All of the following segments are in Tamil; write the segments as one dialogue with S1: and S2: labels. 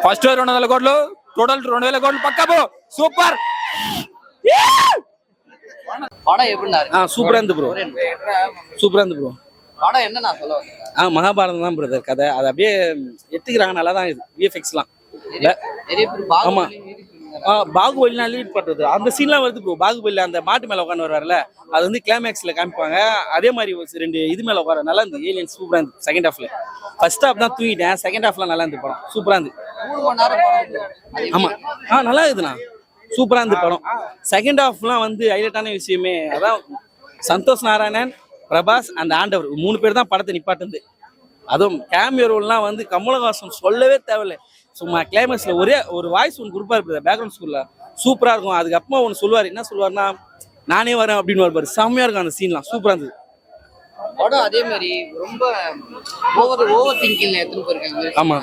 S1: ఫస్ట్ 200 కోట్లు టోటల్ 2000 కోట్లు పక్కా సూపర్.
S2: படம் எப்படி
S3: சூப்பரா இருந்து ப்ரோ, சூப்பரா இருந்து ப்ரோ.
S2: படம் என்ன நான் சொல்ல வந்தேன்
S3: மகாபாரதம் தான் பிரதர் கதை. அது அப்படியே எடுத்துக்கிறாங்க, நல்லா தான் இது விஎஃப்எக்ஸ்லாம்.
S2: நிறைய பேர்
S3: ஆமா பாகுபலினா லீட் பண்றது அந்த சீன்லாம் வருது ப்ரோ. பாகுபலி அந்த மாட்டு மேல உட்காந்து வருவார்ல, அது வந்து கிளைமேக்ஸ்ல காமிப்பாங்க. அதே மாதிரி 2 இது மேல உட்கார நல்லா இருந்து. ஏலியன் சூப்பரா இருந்து. செகண்ட் ஹாஃப்ல ஃபர்ஸ்ட் ஹாஃப் தான் தூங்கிட்டேன், செகண்ட் ஹாஃப்ல நல்லா இருந்து படம். சூப்பரா இருந்து.
S2: 3 மணி நேரம் படம்.
S3: ஆமா நல்லா இருக்குதுண்ணா, சூப்பரா இருந்து படம். செகண்ட் ஹாஃப்லாம் வந்து ஹைலைட்டான விஷயமே அதான். சந்தோஷ் நாராயணன், பிரபாஸ், அந்த ஆண்டவர் 3 பேர் தான் படத்தை நிப்பாட்டுது. அதுவும் கேமியோ ரோல்லாம் வந்து கமலஹாசன் சொல்லவே தேவையில்லை. சும்மா கிளைமேக்ஸ்ல ஒரே ஒரு வாய்ஸ் ஒன்று கொடுப்பாரு பேக்ரவுண்ட் ஸ்கூல்ல, சூப்பரா இருக்கும். அதுக்கப்புறமா ஒன்று சொல்லுவார், என்ன சொல்லுவாருன்னா நானே வரேன் அப்படின்னு வருவார். செம்மையா இருக்கும் அந்த சீன்லாம், சூப்பரா இருந்தது
S2: படம். அதே மாதிரி ரொம்ப ஓவர் திங்கிங்ல எடுத்துட்டு போயிருக்காங்க.
S3: ஆமா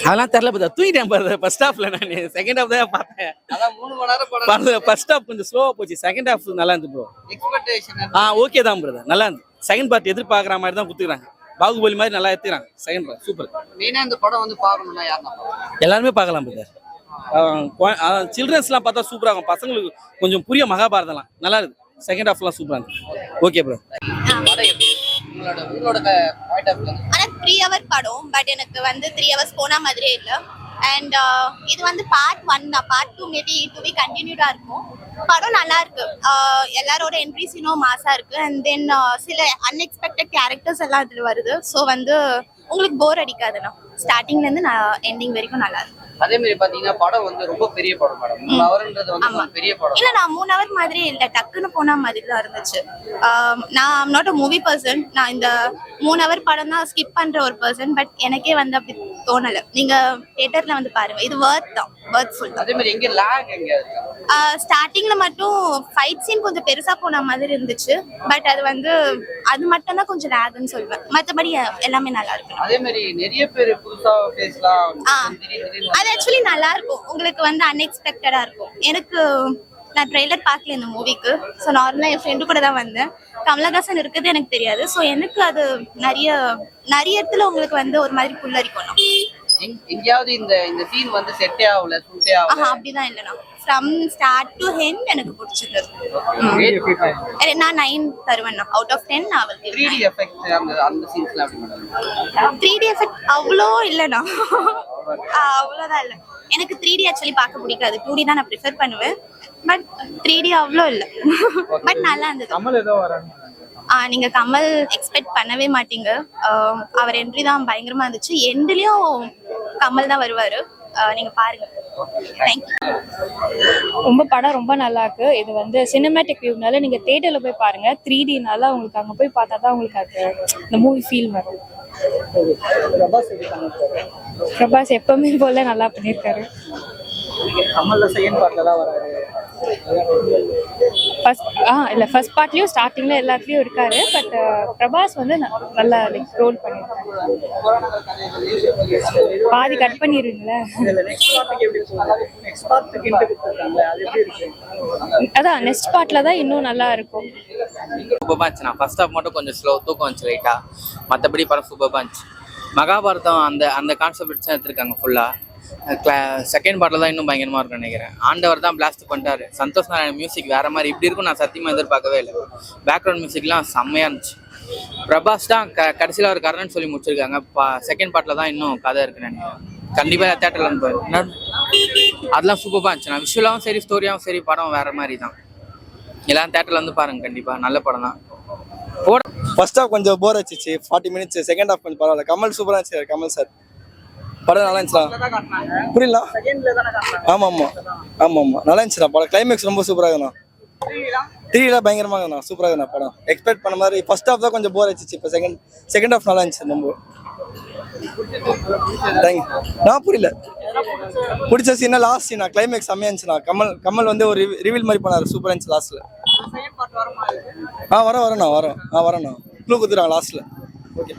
S3: அதெல்லாம் தெரியல பார்த்தா தூங்கிட்டேன் பாரு ஃபர்ஸ்ட் ஹாஃப்ல. நான் செகண்ட் ஹாஃப் தான் பார்த்தேன்.
S2: அதான் 3 மணி நேரம் படம்.
S3: ஃபர்ஸ்ட் ஹாஃப் கொஞ்சம் ஸ்லோவா போச்சு, செகண்ட் ஹாஃப் நல்லா இருந்து ப்ரோ.
S2: எக்ஸ்பெக்டேஷன்
S3: ஓகே தான் பிரதர், நல்லா இருந்து. செகண்ட் பார்ட் எதிர்பார்க்குற மாதிரி தான் கொடுத்துக்கிறாங்க. பாகுபலி மாதிரி நல்லா எடுத்துக்கிறாங்க செகண்ட் பார்ட். சூப்பர்.
S2: மெயினா இந்த படம் வந்து பார்க்கணும்னா யாருன்னா
S3: எல்லாருமே பார்க்கலாம் பிரதர். சில்ட்ரன்ஸ்லாம் பார்த்தா சூப்பராக இருக்கும். பசங்களுக்கு கொஞ்சம் புரிய மகாபாரதம்லாம் நல்லா இருக்கு. செகண்ட் ஹாஃப்லாம் சூப்பராக இருக்கு. Okay bro.
S2: உங்களோட பாயிண்ட் ஆஃப் வியூ.
S4: ஆனா 3 ஹவர் படம், பட் எனக்கு வந்து 3 ஹவர்ஸ் போன மாதிரியே இல்லை. அண்ட் இது வந்து பார்ட் 1 தான். பார்ட் 2 மேபி டு பி கண்டினியூடா இருக்கும். படம் நல்லா இருக்கு. எல்லாரோட என்ட்ரி சீனும் மாசா இருக்கு. அண்ட் தென் சில அன்எக்ஸ்பெக்டட் கேரக்டர்ஸ் எல்லாம் இதுல வருது. ஸோ வந்து உங்களுக்கு போர் அடிக்காதுண்ணா. ஸ்டார்டிங்ல இருந்து எண்டிங் வரைக்கும் நல்லா இருக்கு.
S2: அதே மாதிரி பாத்தீங்கன்னா படம் வந்து ரொம்ப பெரிய படம் மேடம். 3 ஹவர்ன்றது வந்து பெரிய படம்
S4: இல்ல. நான் 3 ஹவர் மாதிரி இல்ல, டக்குன்னு போன மாதிரி தான் இருந்துச்சு. நான் I'm not a movie person. நான் இந்த 3 ஹவர் படம் தான் ஸ்கிப் பண்ற ஒரு பர்சன். பட் எனக்கே வந்து அப்படி தோணல. நீங்க தியேட்டர்ல வந்து பாருங்க, இது வர்த் தான், வர்த்ஃபுல் தான்.
S2: அதே மாதிரி எங்க லாக் எங்க
S4: ஸ்டார்டிங்ல மட்டும் ஃபைட் சீன் கொஞ்சம் பெருசா போன மாதிரி இருந்துச்சு. பட் அது வந்து அது மட்டும் தான் கொஞ்சம் லாக்னு சொல்வேன். மற்றபடி எல்லாமே நல்லா இருக்கு.
S2: அதே மாதிரி நிறைய பேர் புதுசா பேசலாம்.
S4: அது ஆக்சுவலி நல்லா இருக்கும். உங்களுக்கு வந்து அன்எக்ஸ்பெக்டடா இருக்கும். எனக்கு நான் ட்ரெய்லர் பார்க்கல இந்த மூவிக்கு. ஸோ நார்மலாக என் ஃப்ரெண்டு கூட தான் வந்தேன். கமலஹாசன் இருக்குது எனக்கு தெரியாது. ஸோ எனக்கு அது நிறைய இடத்துல உங்களுக்கு வந்து ஒரு மாதிரி புல்லரிக்கணும்.
S2: எங்கேயாவது இந்த சீன் வந்து செட்டே ஆகல, சூட்டே ஆகல
S4: அப்படிதான் இல்லைண்ணா. ஃப்ரம் ஸ்டார்ட் டு எண்ட் எனக்கு பிடிச்சிருந்தது. நான் 9 தருவேன். அவுட் ஆஃப் 10 நான்
S2: 3D எஃபெக்ட் அந்த சீன்ஸ்ல அப்படி மேடம்.
S4: 3D எஃபெக்ட் அவ்வளோ இல்லைண்ணா. அவ்வளோதான் இல்லை. எனக்கு 3D ஆக்சுவலி பார்க்க பிடிக்காது. 2D தான் நான் ப்ரிஃபர் பண்ணுவேன். பட் 3D அவ்வளோ இல்லை. பட் நல்லா இருந்தது. நீங்க கமல் எக்ஸ்பெக்ட் பண்ணவே மாட்டீங்க. அவர் என்ட்ரி தான் பயங்கரமா இருந்துச்சு. எண்ட்லயும் கமல் தான் வருவாரு. நீங்க பாருங்க.
S5: ரொம்ப படம் ரொம்ப நல்லா இருக்கு. இது வந்து சினிமேட்டிக் வியூனால நீங்க தியேட்டர்ல போய் பாருங்க. 3Dனால உங்களுக்கு அங்க போய் பார்த்தா தான் உங்களுக்கு அது இந்த மூவி ஃபீல் வரும். பிரபாஸ் எப்பவுமே போல நல்லா பண்ணியிருக்காரு. ஃபர்ஸ்ட் பார்ட்லயும் ஸ்டார்டிங்ல எல்லாத்துலயும் இருக்காரு. பட் பிரபாஸ் வந்து நல்லா ரோல் பண்ணிருக்காரு. பாதி கட் பண்ணிருங்களா? அதான் நெக்ஸ்ட் பார்ட்ல தான் இன்னும் நல்லா இருக்கும்.
S6: சூப்பராக இருந்துச்சு. நான் ஃபர்ஸ்ட் ஹாஃப் மட்டும் கொஞ்சம் ஸ்லோ தூக்கம் வந்துச்சு லைட்டா. மற்றபடி படம் சூப்பராக இருந்துச்சு. மகாபாரதம் அந்த கான்செப்ட் வச்சு எடுத்துருக்காங்க ஃபுல்லாக. செகண்ட் பார்ட்டில் தான் இன்னும் பயங்கரமாக இருக்கும்னு நினைக்கிறேன். ஆண்டவர் தான் பிளாஸ்ட் பண்ணிட்டாரு. சந்தோஷ் நாராயணன் மியூசிக் வேறு மாதிரி இப்படி இருக்கும் நான் சத்தியமாக எதிர்பார்க்கவே இல்லை. பேக்ரவுண்ட் மியூசிக்லாம் செம்மையாக இருந்துச்சு. பிரபாஸ் தான் கடைசியில் ஒரு கரணன்னு சொல்லி முடிச்சிருக்காங்க. செகண்ட் பார்ட்டில் தான் இன்னும் கதை இருக்குன்னு நினைக்கிறேன். கண்டிப்பாக தேட்டரில் இருந்து போயிரு. அதெல்லாம் சூப்பராக இருந்துச்சு. நான் விஷுவலாகவும் சரி ஸ்டோரியாகவும் சரி படம் வேறு மாதிரி தான். எல்லாம் தேட்டரில் வந்து பாருங்கள், கண்டிப்பாக நல்ல படம் தான்.
S7: ஃபர்ஸ்ட் ஹாஃப் கொஞ்சம் போர் வச்சிச்சு 40 மினிட்ஸ். செகண்ட் ஹாஃப் கொஞ்சம் பரவாயில்ல. கமல் சூப்பராக இருந்துச்சு. கமல் சார் படம் நல்லா இருந்துச்சுண்ணா. புரியல? ஆமாம் நல்லா இருந்துச்சுண்ணா படம். கிளைமேக்ஸ் ரொம்ப சூப்பராக இருக்குண்ணா. 3D பயங்கரமாக இருக்குண்ணா. சூப்பராக இருக்குண்ணா படம். எக்ஸ்பெக்ட் பண்ண மாதிரி ஃபர்ஸ்ட் ஹாஃப் தான் கொஞ்சம் போர் வச்சிச்சு. இப்போ செகண்ட் ஹாஃப் நல்லா இருந்துச்சு ரொம்ப. நான் புரியல. பிடிச்ச சீனா லாஸ்ட் சீனா கிளைமேக்ஸ் செம்மையா இருந்துச்சுண்ணா. கமல் வந்து ஒரு ரிவீல் மாதிரி பண்ணாரு. சூப்பராக இருந்துச்சு லாஸ்ட்ல. வரேண்ணா க்ளூ கொடுத்துறாங்க லாஸ்ட்ல. ஓகே.